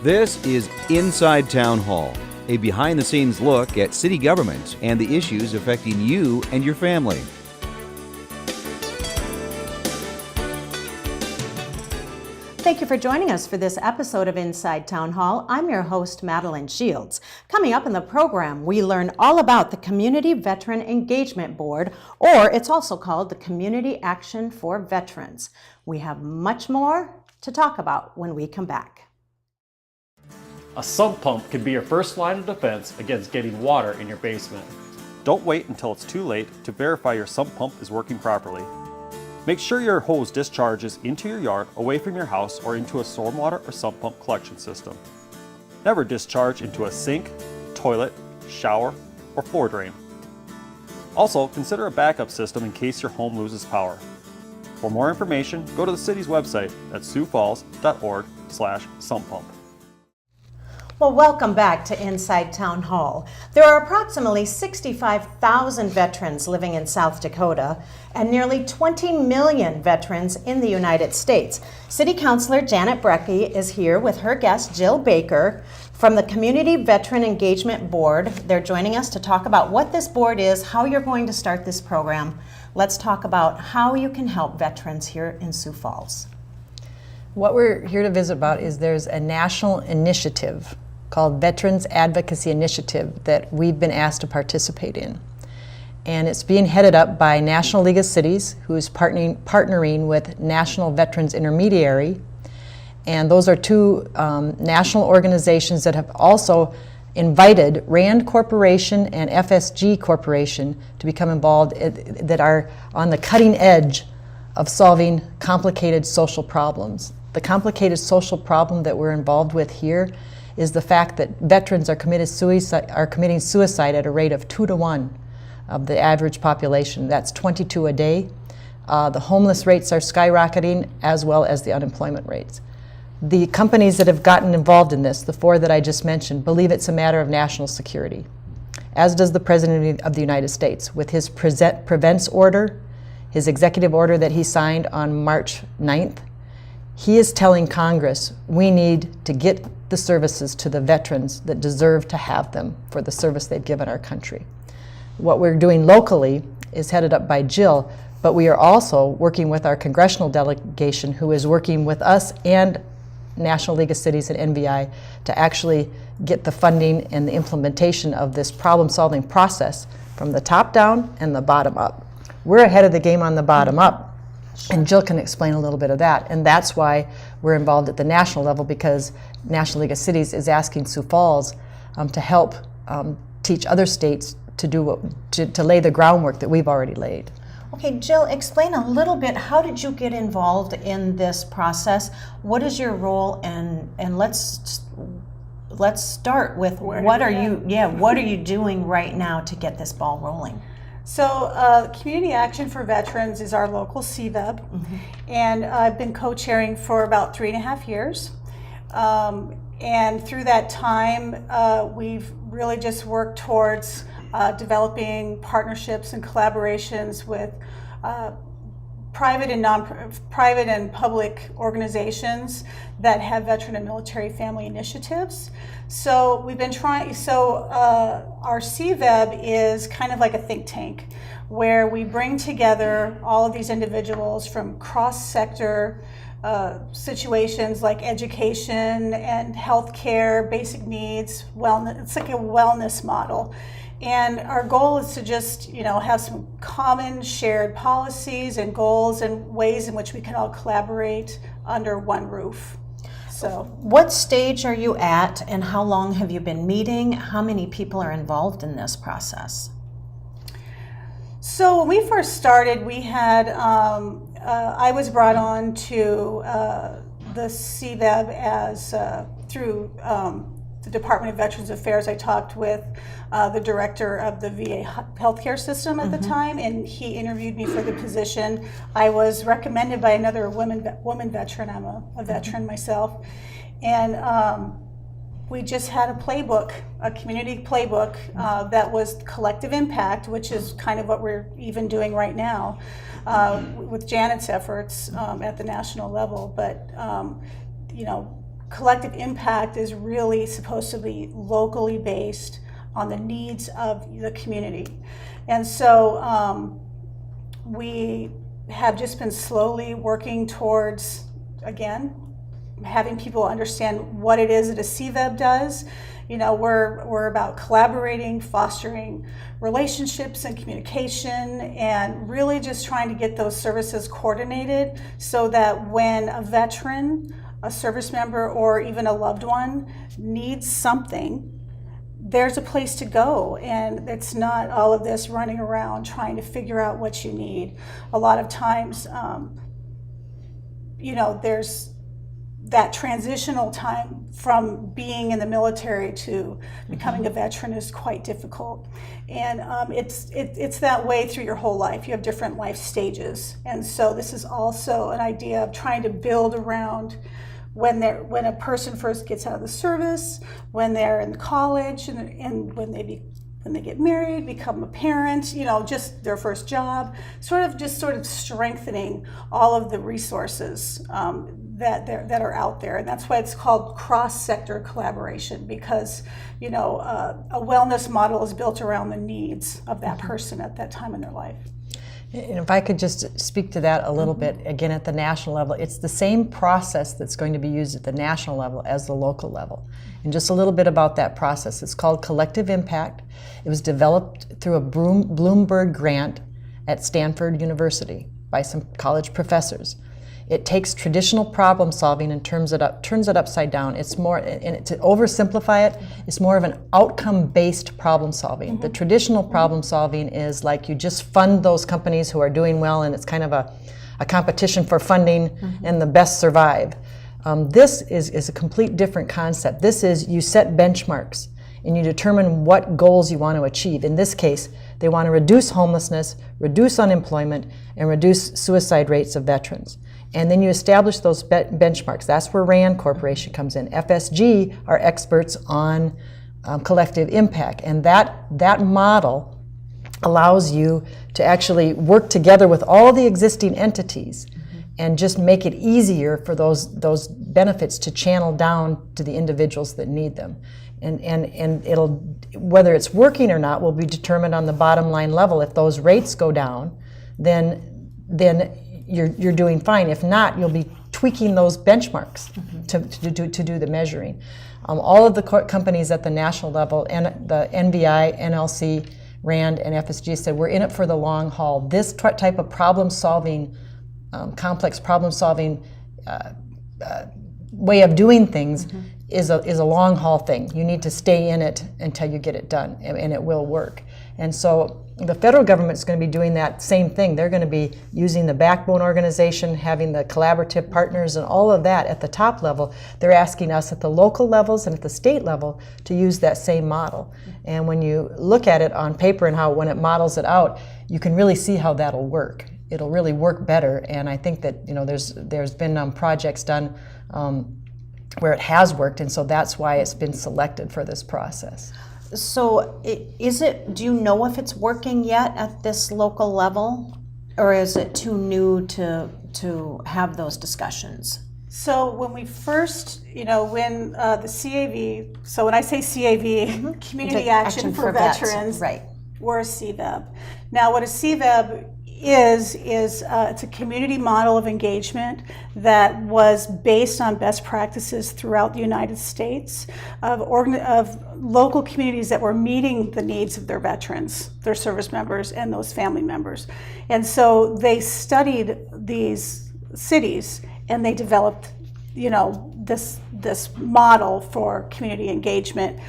This is Inside Town Hall, a behind-the-scenes look at city government and the issues affecting you and your family. Thank you for joining us for this episode of Inside Town Hall. I'm your host, Madeline Shields. Coming up in the program, we learn all about the Community Veteran Engagement Board, or it's also called the Community Action for Veterans. We have much more to talk about when we come back. A sump pump can be your first line of defense against getting water in your basement. Don't wait until it's too late to verify your sump pump is working properly. Make sure your hose discharges into your yard away from your house or into a stormwater or sump pump collection system. Never discharge into a sink, toilet, shower, or floor drain. Also, consider a backup system in case your home loses power. For more information, go to the city's website at siouxfalls.org/sump pump. Well, welcome back to Inside Town Hall. There are approximately 65,000 veterans living in South Dakota and nearly 20 million veterans in the United States. City Councilor Janet Brekke is here with her guest, Jill Baker, from the Community Veteran Engagement Board. They're joining us to talk about what this board is, how you're going to start this program. Let's talk about how you can help veterans here in Sioux Falls. What we're here to visit about is there's a national initiative called Veterans Advocacy Initiative that we've been asked to participate in. And it's being headed up by National League of Cities, who is partnering with National Veterans Intermediary. And those are two national organizations that have also invited RAND Corporation and FSG Corporation to become involved, that are on the cutting edge of solving complicated social problems. The complicated social problem that we're involved with here is the fact that veterans are committing suicide at a rate of 2 to 1 of the average population. That's 22 a day. The homeless rates are skyrocketing, as well as the unemployment rates. The companies that have gotten involved in this, the four that I just mentioned, believe it's a matter of national security, as does the President of the United States with his Prevents order, his executive order that he signed on March 9th. He is telling Congress we need to get the services to the veterans that deserve to have them for the service they've given our country. What we're doing locally is headed up by Jill, but we are also working with our congressional delegation, who is working with us and National League of Cities and NVI to actually get the funding and the implementation of this problem-solving process from the top down and the bottom up. We're ahead of the game on the bottom up. And Jill can explain a little bit of that. And that's why we're involved at the national level, because National League of Cities is asking Sioux Falls to help teach other states to lay the groundwork that we've already laid. Okay, Jill, explain a little bit, how did you get involved in this process? What is your role? And let's start with what are you doing right now to get this ball rolling? So Community Action for Veterans is our local CVEB, and I've been co-chairing for about 3.5 years. And through that time, we've really just worked towards developing partnerships and collaborations with private and public organizations that have veteran and military family initiatives. So we've been trying. Our CVEB is kind of like a think tank, where we bring together all of these individuals from cross-sector situations like education and healthcare, basic needs, wellness. It's like a wellness model. And our goal is to just, have some common shared policies and goals and ways in which we can all collaborate under one roof. So, what stage are you at, and how long have you been meeting? How many people are involved in this process? So when we first started, we had, I was brought on to the CVEB as through the Department of Veterans Affairs. I talked with the director of the VA healthcare system at the time, and he interviewed me for the position. I was recommended by another woman veteran. I'm a veteran myself, and we just had a playbook, a community playbook that was collective impact, which is kind of what we're even doing right now with Janet's efforts at the national level. But collective impact is really supposed to be locally based on the needs of the community. And so we have just been slowly working towards, again, having people understand what it is that a CVEB does. You know, we're about collaborating, fostering relationships and communication, and really just trying to get those services coordinated so that when a veteran, a service member, or even a loved one needs something, there's a place to go, and it's not all of this running around trying to figure out what you need. A lot of times, you know, there's that transitional time from being in the military to becoming a veteran is quite difficult, and it's that way through your whole life. You have different life stages, and so this is also an idea of trying to build around when a person first gets out of the service, when they're in college, and when they get married, become a parent, you know, just their first job, sort of strengthening all of the resources that are out there. And that's why it's called cross-sector collaboration, because, you know, a wellness model is built around the needs of that person at that time in their life. And if I could just speak to that a little bit, again, at the national level, it's the same process that's going to be used at the national level as the local level. And just a little bit about that process. It's called Collective Impact. It was developed through a Bloomberg grant at Stanford University by some college professors. It takes traditional problem solving and turns it upside down. It's more, and to oversimplify it, it's more of an outcome-based problem solving. The traditional problem solving is like you just fund those companies who are doing well, and it's kind of a competition for funding, and the best survive. This is a complete different concept. This is you set benchmarks and you determine what goals you want to achieve. In this case, they want to reduce homelessness, reduce unemployment, and reduce suicide rates of veterans. And then you establish those benchmarks. That's where RAND Corporation comes in. FSG are experts on collective impact. And that model allows you to actually work together with all the existing entities and just make it easier for those benefits to channel down to the individuals that need them. And it'll, whether it's working or not, will be determined on the bottom line level. If those rates go down, then you're doing fine. If not, you'll be tweaking those benchmarks to do the measuring. All of the companies at the national level, and the NVI, NLC, RAND, and FSG said we're in it for the long haul. This type of problem solving, complex problem solving way of doing things is a long haul thing. You need to stay in it until you get it done, and it will work. And so the federal government is going to be doing that same thing. They're going to be using the backbone organization, having the collaborative partners and all of that at the top level. They're asking us at the local levels and at the state level to use that same model. And when you look at it on paper and how when it models it out, you can really see how that'll work. It'll really work better. And I think that, you know, there's been projects done where it has worked, and so that's why it's been selected for this process. So do you know if it's working yet at this local level, or is it too new to have those discussions? So when we first, when the CAV, so when I say CAV, Community Action for Veterans, right, we're a CVEB. Now what a CVEB is it's a community model of engagement that was based on best practices throughout the United States of local communities that were meeting the needs of their veterans, their service members, and those family members. And so they studied these cities and they developed, this model for community engagement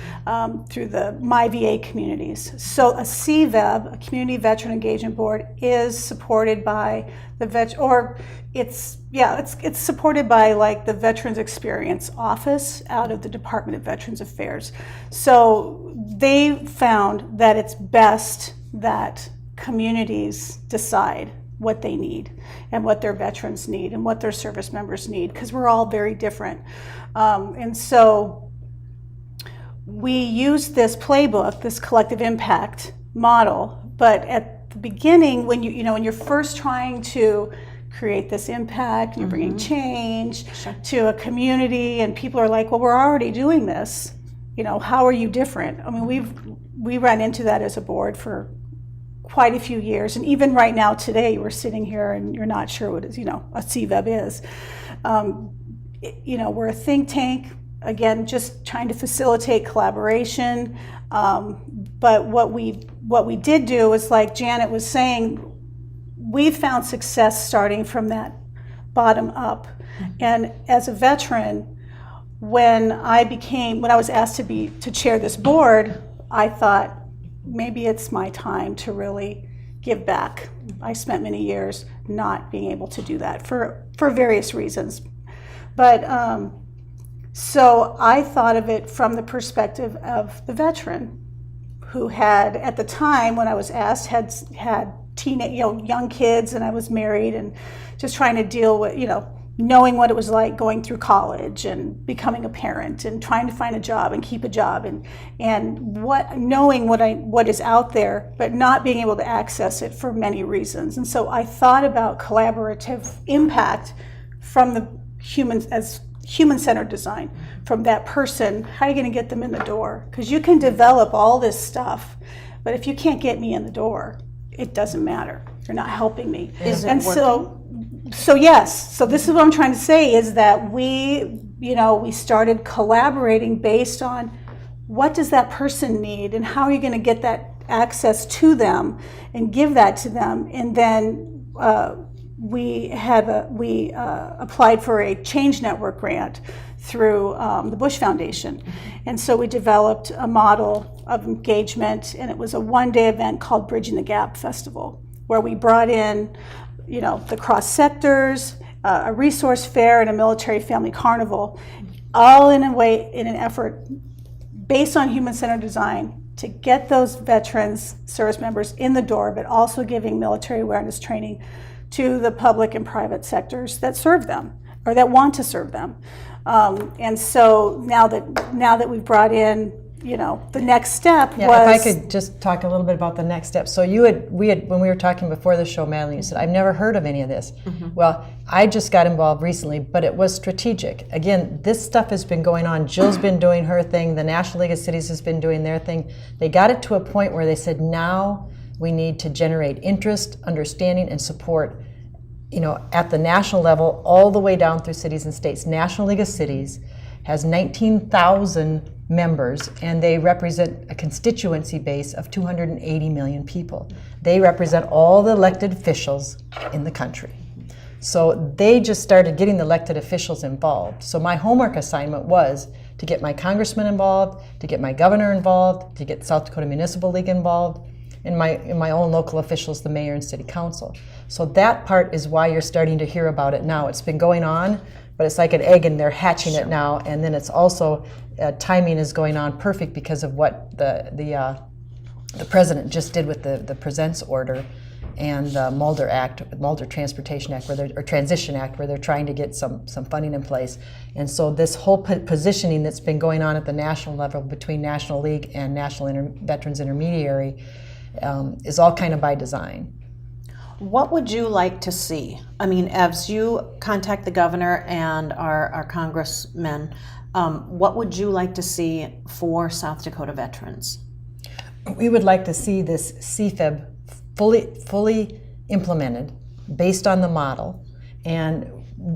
through the MyVA communities. So a CVEB, a Community Veteran Engagement Board, is supported by the it's supported by like the Veterans Experience Office out of the Department of Veterans Affairs. So they found that it's best that communities decide what they need and what their veterans need and what their service members need, because we're all very different. And so we use this playbook, this collective impact model, but at the beginning, when you're first trying to create this impact, and you're bringing change to a community, and people are like, well, we're already doing this. You know, how are you different? I mean, we run into that as a board for quite a few years, and even right now today, we're sitting here and you're not sure what a CVEB is. You know, we're a think tank, again, just trying to facilitate collaboration. But what we did do is, like Janet was saying, we've found success starting from that bottom up. And as a veteran, when I was asked to chair this board, I thought maybe it's my time to really give back. I spent many years not being able to do that for various reasons. But so I thought of it from the perspective of the veteran who had, at the time when I was asked, had young kids, and I was married and just trying to deal with, knowing what it was like going through college and becoming a parent and trying to find a job and keep a job and knowing what is out there, but not being able to access it for many reasons. And so I thought about collaborative impact from the human-centered design, from that person. How are you going to get them in the door? Because you can develop all this stuff, but if you can't get me in the door, it doesn't matter. You're not helping me. So yes, so this is what I'm trying to say, is that we started collaborating based on what does that person need and how are you going to get that access to them and give that to them. And then we applied for a Change Network grant through the Bush Foundation. And so we developed a model of engagement, and it was a one-day event called Bridging the Gap Festival, where we brought in the cross sectors, a resource fair, and a military family carnival, all in an effort based on human-centered design to get those veterans, service members in the door, but also giving military awareness training to the public and private sectors that serve them or that want to serve them. And so now that we've brought in, the next step was... If I could just talk a little bit about the next step. So we had when we were talking before the show, Madeline, you said, I've never heard of any of this. Well, I just got involved recently, but it was strategic. Again, this stuff has been going on. Jill's been doing her thing. The National League of Cities has been doing their thing. They got it to a point where they said, now we need to generate interest, understanding, and support, at the national level, all the way down through cities and states. National League of Cities has 19,000 members, and they represent a constituency base of 280 million people. They represent all the elected officials in the country. So they just started getting the elected officials involved. So my homework assignment was to get my congressman involved, to get my governor involved, to get South Dakota Municipal League involved, and my own local officials, the mayor and city council. So that part is why you're starting to hear about it now. It's been going on, but it's like an egg, and they're hatching it now. And then it's also timing is going on perfect because of what the president just did with the Presents Order and the Mulder Transportation Act, or Transition Act, where they're trying to get some funding in place. And so this whole positioning that's been going on at the national level between National League and National Veterans Intermediary is all kind of by design. What would you like to see? I mean, as you contact the governor and our congressmen, what would you like to see for South Dakota veterans? We would like to see this CFEB fully implemented based on the model, and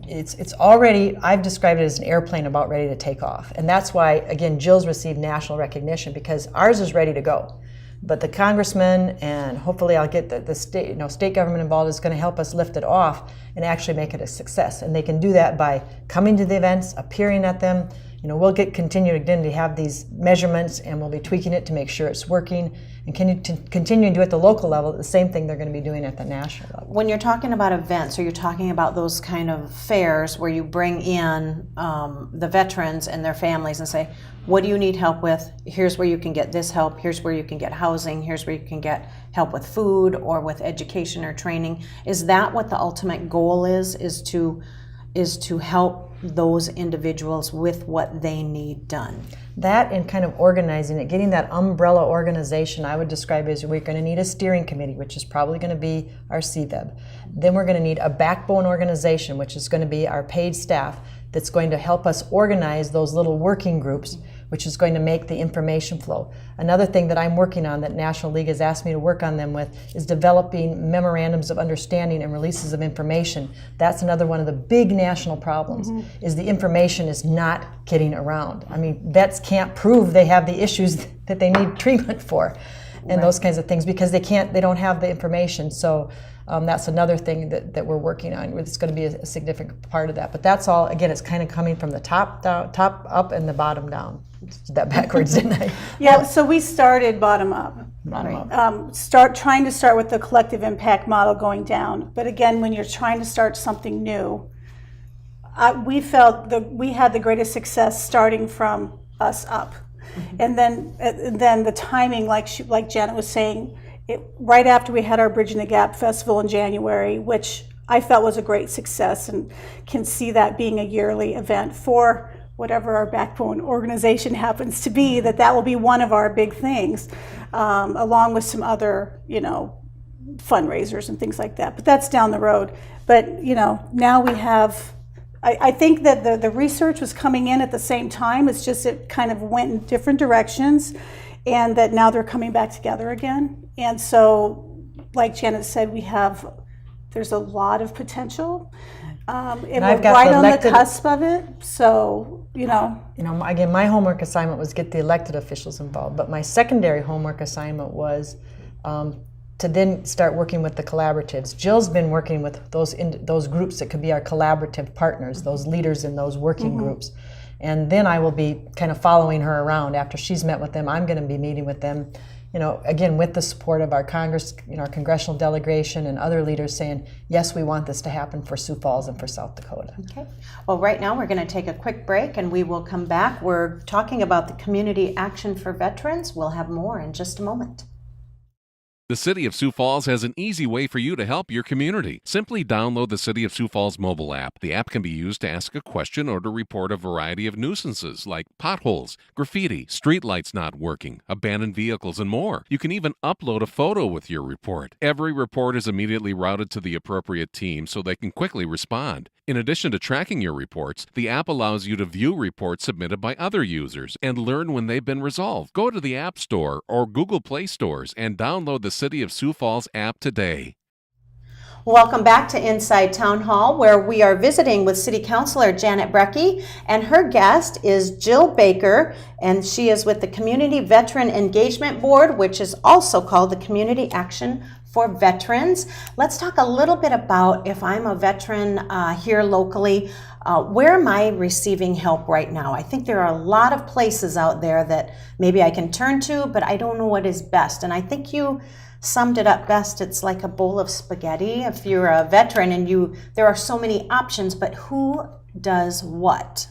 it's already, I've described it as an airplane about ready to take off. And that's why, again, Jill's received national recognition, because ours is ready to go. But the congressman, and hopefully I'll get the state government involved, is going to help us lift it off and actually make it a success. And they can do that by coming to the events, appearing at them. We'll continue again to have these measurements, and we'll be tweaking it to make sure it's working, and continue to do at the local level the same thing they're going to be doing at the national level. When you're talking about events, or you're talking about those kind of fairs where you bring in the veterans and their families and say, what do you need help with? Here's where you can get this help. Here's where you can get housing. Here's where you can get help with food or with education or training. Is that what the ultimate goal is to help those individuals with what they need done? That and kind of organizing it, getting that umbrella organization, I would describe as we're going to need a steering committee, which is probably going to be our CVEB. Then we're going to need a backbone organization, which is going to be our paid staff, that's going to help us organize those little working groups, which is going to make the information flow. Another thing that I'm working on that National League has asked me to work on them with is developing memorandums of understanding and releases of information. That's another one of the big national problems, is the information is not getting around. I mean, vets can't prove they have the issues that they need treatment for and those kinds of things because they don't have the information. So that's another thing that we're working on. It's going to be a significant part of that. But that's all, again, it's kind of coming from the top up and the bottom down. Did that backwards, didn't I? Yeah, so we started bottom up. Trying to start with the collective impact model going down. But again, when you're trying to start something new, we felt that we had the greatest success starting from us up. And then the timing, like Janet was saying, right after we had our Bridging the Gap Festival in January, which I felt was a great success and can see that being a yearly event for whatever our backbone organization happens to be, that will be one of our big things, along with some other, fundraisers and things like that. But that's down the road. But, now we have, I think that the research was coming in at the same time. It's just it kind of went in different directions, and that now they're coming back together again. And so, like Janet said, there's a lot of potential. And we're right on the cusp of it, so, Again, my homework assignment was get the elected officials involved, but my secondary homework assignment was to then start working with the collaboratives. Jill's been working with those groups that could be our collaborative partners, those leaders in those working groups. And then I will be kind of following her around. After she's met with them, I'm going to be meeting with them, again, with the support of our Congress, our congressional delegation and other leaders saying, yes, we want this to happen for Sioux Falls and for South Dakota. Okay. Well, right now we're going to take a quick break and we will come back. We're talking about the Community Action for Veterans. We'll have more in just a moment. The City of Sioux Falls has an easy way for you to help your community. Simply download the City of Sioux Falls mobile app. The app can be used to ask a question or to report a variety of nuisances like potholes, graffiti, streetlights not working, abandoned vehicles, and more. You can even upload a photo with your report. Every report is immediately routed to the appropriate team so they can quickly respond. In addition to tracking your reports, the app allows you to view reports submitted by other users and learn when they've been resolved. Go to the App Store or Google Play stores and download the City of Sioux Falls app today. Welcome back to Inside Town Hall, where we are visiting with City Councilor Janet Brekke, and her guest is Jill Baker, and she is with the Community Veteran Engagement Board, which is also called the Community Action for Veterans. Let's talk a little bit about, if I'm a veteran here locally, where am I receiving help right now? I think there are a lot of places out there that maybe I can turn to, but I don't know what is best. And I think you summed it up best. It's like a bowl of spaghetti. If you're a veteran and there are so many options, but who does what?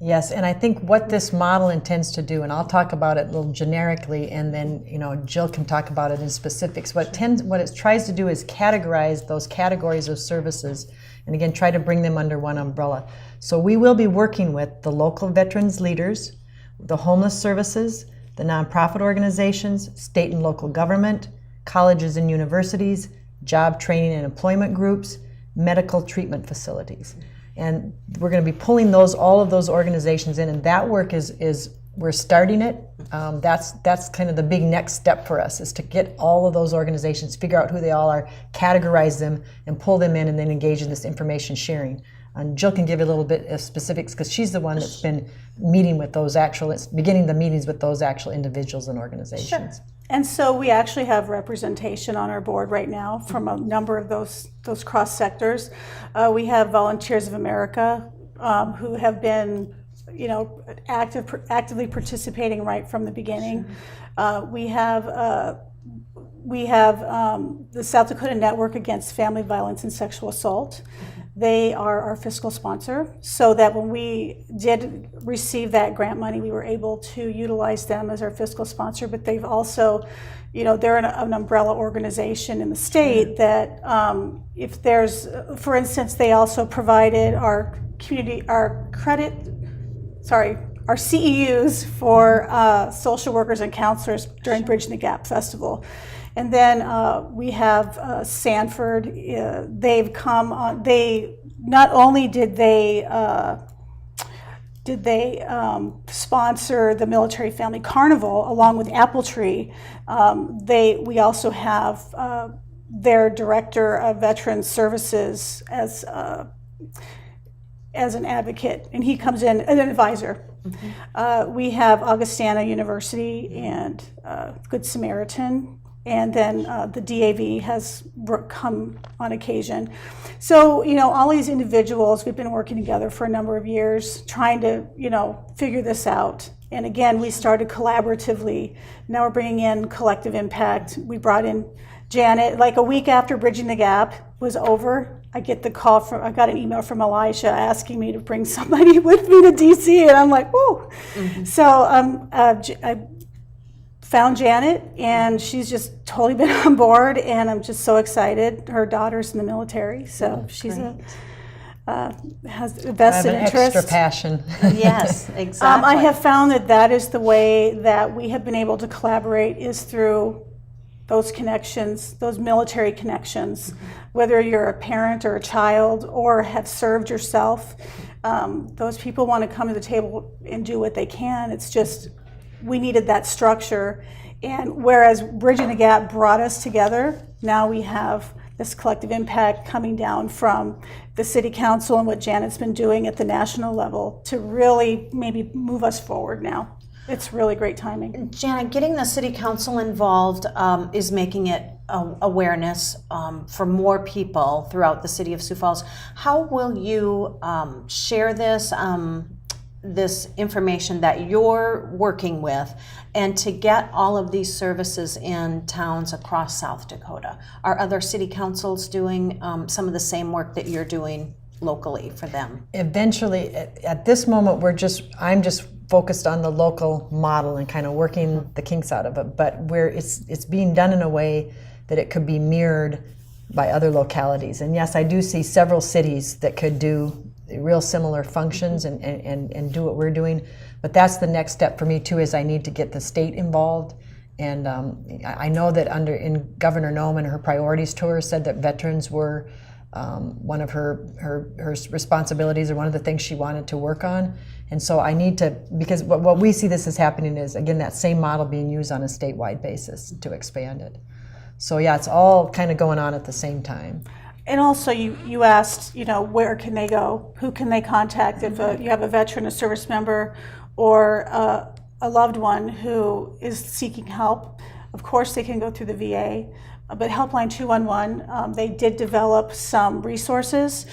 Yes, and I think what this model intends to do, and I'll talk about it a little generically, and then Jill can talk about it in specifics. What it tries to do is categorize those categories of services, and again try to bring them under one umbrella. So we will be working with the local veterans leaders, the homeless services, the nonprofit organizations, state and local government, colleges and universities, job training and employment groups, medical treatment facilities. And we're going to be pulling all of those organizations in, and that work is we're starting it. That's kind of the big next step for us, is to get all of those organizations, figure out who they all are, categorize them, and pull them in, and then engage in this information sharing. And Jill can give you a little bit of specifics because she's the one that's been beginning the meetings with those actual individuals and organizations. Sure. And so we actually have representation on our board right now from a number of those cross sectors. We have Volunteers of America who have been, actively participating right from the beginning. We have the South Dakota Network Against Family Violence and Sexual Assault. They are our fiscal sponsor, so that when we did receive that grant money, we were able to utilize them as our fiscal sponsor. But they've also, they're an umbrella organization in the state that if there's, for instance, they also provided our our CEUs for social workers and counselors during Bridging the Gap Festival. And then we have Sanford. They've come on. Not only did they sponsor the Military Family Carnival along with Apple Tree. We also have their director of Veterans Services as an advocate, and he comes in as an advisor. Mm-hmm. We have Augustana University and Good Samaritan, and then the DAV has come on occasion. So, all these individuals, we've been working together for a number of years, trying to, figure this out. And again, we started collaboratively. Now we're bringing in collective impact. We brought in Janet, like a week after Bridging the Gap was over. I got an email from Elisha asking me to bring somebody with me to DC, and I'm like, whoa. Mm-hmm. So I found Janet, and she's just totally been on board, and I'm just so excited. Her daughter's in the military, so she's has a vested interest. Extra passion. Yes, exactly. I have found that is the way that we have been able to collaborate, is through those connections, those military connections. Mm-hmm. Whether you're a parent or a child or have served yourself, those people want to come to the table and do what they can. It's just, we needed that structure. And whereas Bridging the Gap brought us together, now we have this collective impact coming down from the city council and what Janet's been doing at the national level to really maybe move us forward now. It's really great timing. Janet, getting the city council involved is making it awareness for more people throughout the city of Sioux Falls. How will you share this information that you're working with, and to get all of these services in towns across South Dakota? Are other city councils doing some of the same work that you're doing locally for them? Eventually, at this moment, I'm just focused on the local model and kind of working the kinks out of it, but where it's being done in a way that it could be mirrored by other localities. And yes, I do see several cities that could do real similar functions and do what we're doing, but that's the next step for me too, is I need to get the state involved. And I know that in Governor Noem, her priorities tour, said that veterans were one of her responsibilities, or one of the things she wanted to work on. And so I need to, because what we see this as happening is, again, that same model being used on a statewide basis to expand it. So yeah, it's all kind of going on at the same time. And also, you asked, where can they go? Who can they contact if you have a veteran, a service member, or a loved one who is seeking help? Of course, they can go through the VA. But Helpline 211, they did develop some resources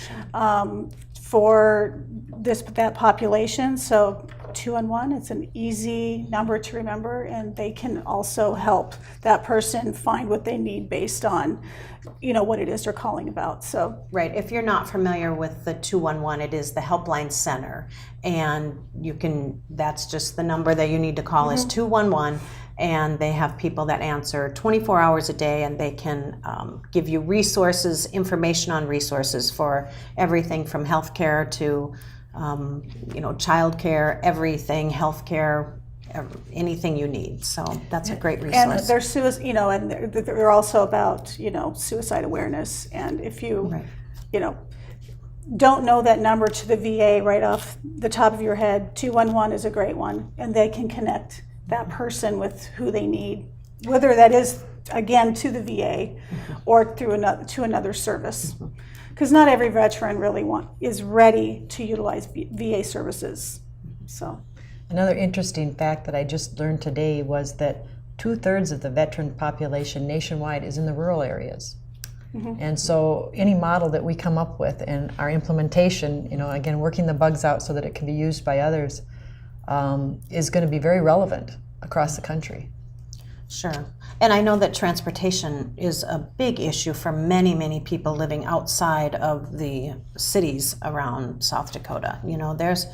for that population. So 211, it's an easy number to remember, and they can also help that person find what they need based on, what it is they're calling about. So right, if you're not familiar with the 211, it is the Helpline Center, and that's just the number that you need to call. Mm-hmm. Is 211. And they have people that answer 24 hours a day, and they can give you resources, information on resources for everything from healthcare to, childcare, everything, healthcare, anything you need. So that's a great resource. And they're also about, suicide awareness. And if you, don't know that number to the VA right off the top of your head, 211 is a great one, and they can connect that person with who they need, whether that is, again, to the VA or to another service. Because not every veteran really is ready to utilize VA services. So, another interesting fact that I just learned today was that 2/3 of the veteran population nationwide is in the rural areas. Mm-hmm. And so any model that we come up with and our implementation, again, working the bugs out so that it can be used by others, is going to be very relevant across the country. Sure. And I know that transportation is a big issue for many, many people living outside of the cities around South Dakota. There's,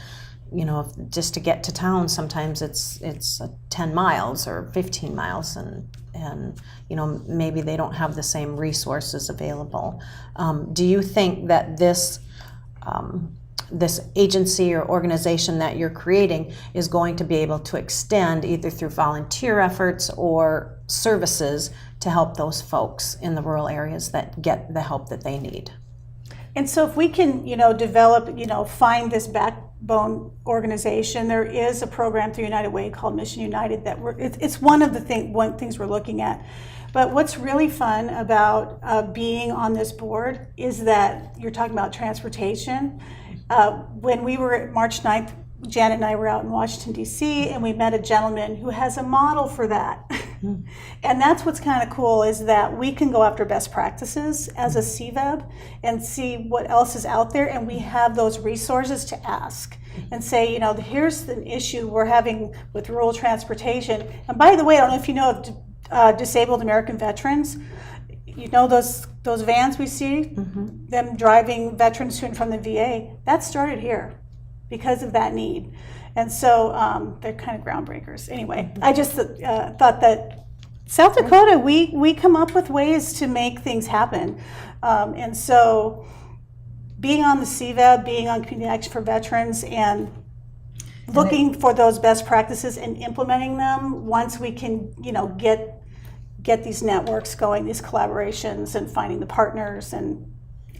just to get to town, sometimes it's 10 miles or 15 miles, and maybe they don't have the same resources available. Do you think that this agency or organization that you're creating is going to be able to extend either through volunteer efforts or services to help those folks in the rural areas that get the help that they need. And so if we can, develop, find this backbone organization, there is a program through United Way called Mission United that it's one of the things we're looking at. But what's really fun about being on this board is that you're talking about transportation. When we were at March 9th, Janet and I were out in Washington, D.C., and we met a gentleman who has a model for that. And that's what's kind of cool, is that we can go after best practices as a CVEB and see what else is out there, and we have those resources to ask and say, here's the issue we're having with rural transportation. And by the way, I don't know if you know of disabled American veterans. Those vans we see, them driving veterans to and from the VA, that started here because of that need. And so they're kind of groundbreakers. Anyway, I just thought that South Dakota, we come up with ways to make things happen. And so being on the CVEB, being on Community Action for Veterans, and looking for those best practices and implementing them once we can, get these networks going, these collaborations, and finding the partners, and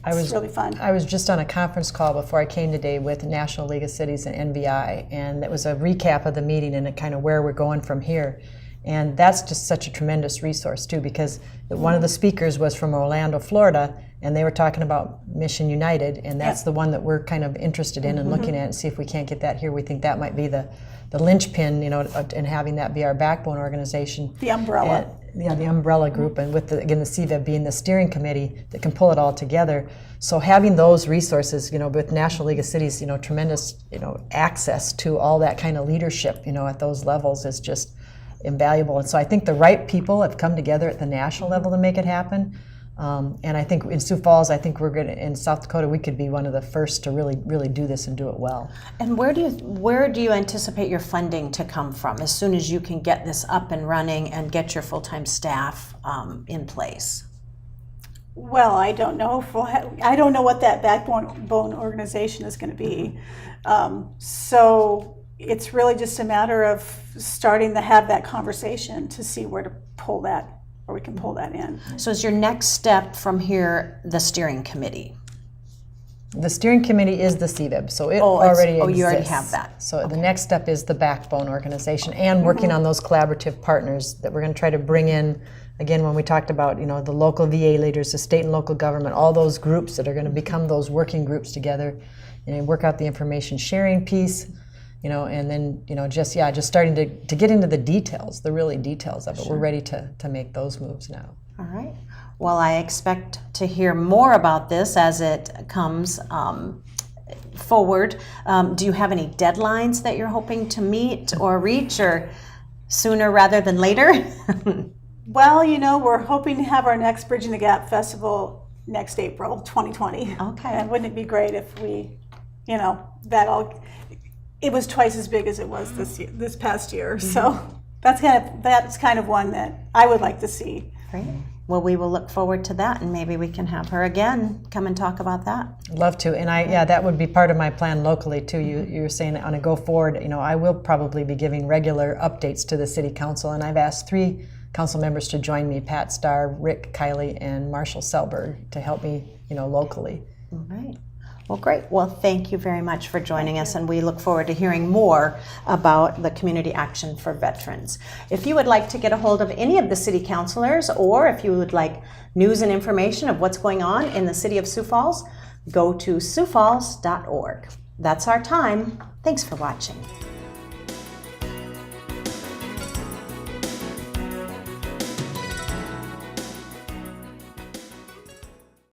it's really fun. I was just on a conference call before I came today with National League of Cities and NVI, and it was a recap of the meeting and kind of where we're going from here. And that's just such a tremendous resource too, because one of the speakers was from Orlando, Florida, and they were talking about Mission United, and that's the one that we're kind of interested in and looking at and see if we can't get that here. We think that might be the linchpin, and having that be our backbone organization. The umbrella. The umbrella group, and with the CVEB being the steering committee that can pull it all together. So having those resources, with National League of Cities, tremendous, access to all that kind of leadership, at those levels is just invaluable. And so I think the right people have come together at the national level to make it happen. And I think in Sioux Falls, in South Dakota, we could be one of the first to really do this and do it well. And where do you anticipate your funding to come from as soon as you can get this up and running and get your full-time staff in place? Well, I don't know. I don't know what that backbone organization is going to be. So it's really just a matter of starting to have that conversation to see where to pull that, or we can pull that in. So is your next step from here the steering committee? The steering committee is the CVEB, so it already exists. Oh, you already have that. So the next step is the backbone organization and working on those collaborative partners that we're going to try to bring in. Again, when we talked about, the local VA leaders, the state and local government, all those groups that are going to become those working groups together, and work out the information sharing piece, and then, just starting to get into the details, the really details of it. Sure. We're ready to make those moves now. All right. Well, I expect to hear more about this as it comes forward. Do you have any deadlines that you're hoping to meet or reach, or sooner rather than later? Well, we're hoping to have our next Bridging the Gap Festival next April 2020. Okay. And wouldn't it be great if we, it was twice as big as it was this past year. Mm-hmm. So that's kind of one that I would like to see. Great. Well, we will look forward to that, and maybe we can have her again come and talk about that. Love to, and that would be part of my plan locally too. You're saying on a go forward, I will probably be giving regular updates to the City Council, and I've asked 3 council members to join me: Pat Starr, Rick Kiley, and Marshall Selberg, to help me, locally. All right. Well, great. Well, thank you very much for joining us, and we look forward to hearing more about the Community Action for Veterans. If you would like to get a hold of any of the city councilors, or if you would like news and information of what's going on in the city of Sioux Falls, go to siouxfalls.org. That's our time. Thanks for watching.